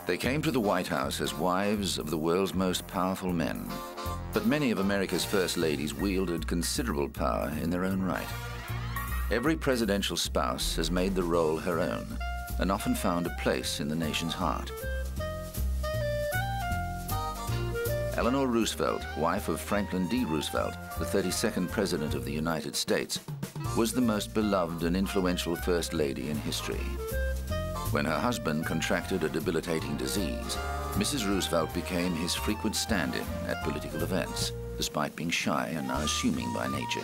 They came to the White House as wives of the world's most powerful men. But many of America's first ladies wielded considerable power in their own right. Every presidential spouse has made the role her own and often found a place in the nation's heart. Eleanor Roosevelt, wife of Franklin D. Roosevelt, the 32nd President of the United States, was the most beloved and influential First Lady in history. When her husband contracted a debilitating disease, Mrs. Roosevelt became his frequent stand-in at political events, despite being shy and unassuming by nature.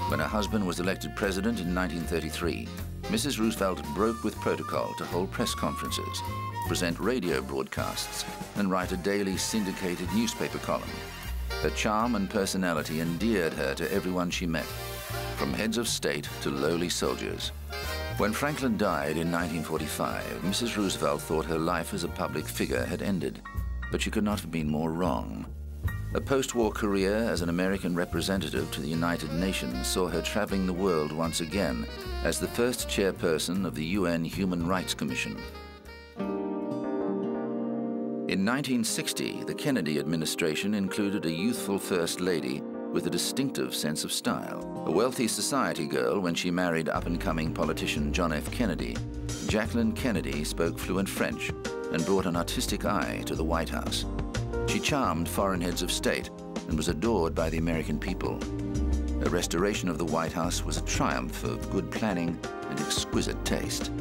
When her husband was elected president in 1933, Mrs. Roosevelt broke with protocol to hold press conferences, present radio broadcasts, and write a daily syndicated newspaper column. Her charm and personality endeared her to everyone she met, from heads of state to lowly soldiers. When Franklin died in 1945, Mrs. Roosevelt thought her life as a public figure had ended, but she could not have been more wrong. A post-war career as an American representative to the United Nations saw her traveling the world once again as the first chairperson of the UN Human Rights Commission. In 1960, the Kennedy administration included a youthful First Lady with a distinctive sense of style. A wealthy society girl when she married up-and-coming politician John F. Kennedy, Jacqueline Kennedy spoke fluent French and brought an artistic eye to the White House. She charmed foreign heads of state and was adored by the American people. Her restoration of the White House was a triumph of good planning and exquisite taste.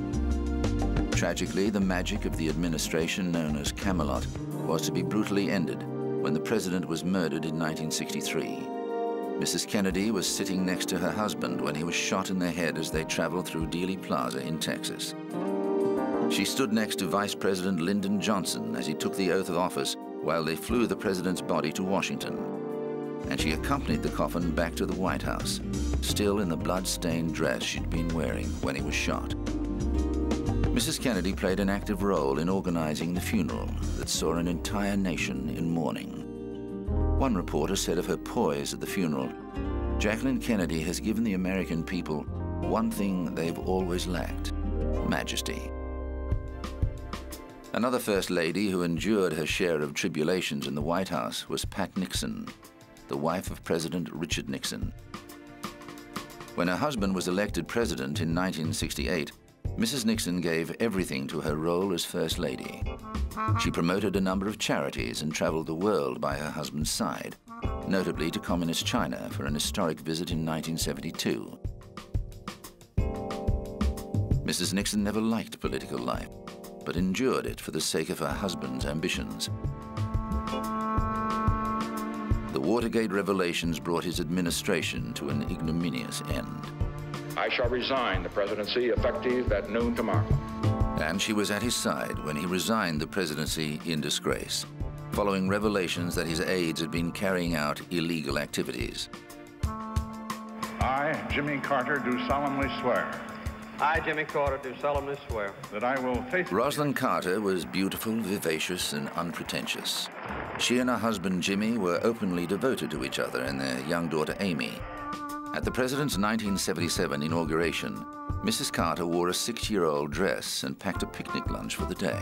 Tragically, the magic of the administration known as Camelot was to be brutally ended when the president was murdered in 1963. Mrs. Kennedy was sitting next to her husband when he was shot in the head as they traveled through Dealey Plaza in Texas. She stood next to Vice President Lyndon Johnson as he took the oath of office while they flew the president's body to Washington. And she accompanied the coffin back to the White House, still in the blood-stained dress she'd been wearing when he was shot. Mrs. Kennedy played an active role in organizing the funeral that saw an entire nation in mourning. One reporter said of her poise at the funeral, "Jacqueline Kennedy has given the American people one thing they've always lacked: majesty." Another First Lady who endured her share of tribulations in the White House was Pat Nixon, the wife of President Richard Nixon. When her husband was elected president in 1968, Mrs. Nixon gave everything to her role as First Lady. She promoted a number of charities and traveled the world by her husband's side, notably to Communist China for an historic visit in 1972. Mrs. Nixon never liked political life, but endured it for the sake of her husband's ambitions. The Watergate revelations brought his administration to an ignominious end. I shall resign the presidency effective at noon tomorrow. And she was at his side when he resigned the presidency in disgrace, following revelations that his aides had been carrying out illegal activities. I, Jimmy Carter, do solemnly swear. I, Jimmy Carter, do solemnly swear. That I will faithfully... Rosalind Carter was beautiful, vivacious, and unpretentious. She and her husband Jimmy were openly devoted to each other and their young daughter Amy. At the president's 1977 inauguration, Mrs. Carter wore a 6-year-old dress and packed a picnic lunch for the day.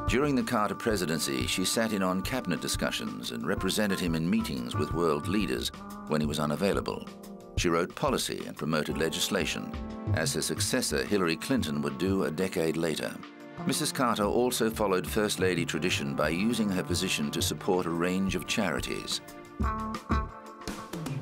During the Carter presidency, she sat in on cabinet discussions and represented him in meetings with world leaders when he was unavailable. She wrote policy and promoted legislation, as her successor Hillary Clinton would do a decade later. Mrs. Carter also followed First Lady tradition by using her position to support a range of charities.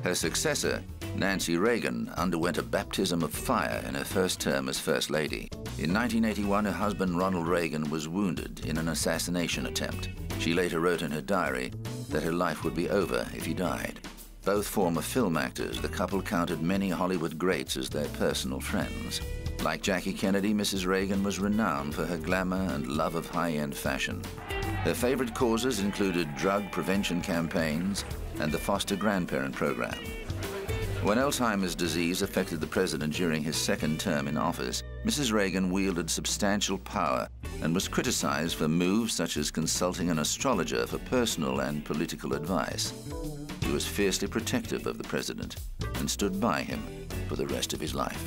Her successor, Nancy Reagan, underwent a baptism of fire in her first term as First Lady. In 1981, her husband Ronald Reagan was wounded in an assassination attempt. She later wrote in her diary that her life would be over if he died. Both former film actors, the couple counted many Hollywood greats as their personal friends. Like Jackie Kennedy, Mrs. Reagan was renowned for her glamour and love of high-end fashion. Her favorite causes included drug prevention campaigns and the foster grandparent program. When Alzheimer's disease affected the president during his second term in office, Mrs. Reagan wielded substantial power and was criticized for moves such as consulting an astrologer for personal and political advice. She was fiercely protective of the president and stood by him, for the rest of his life.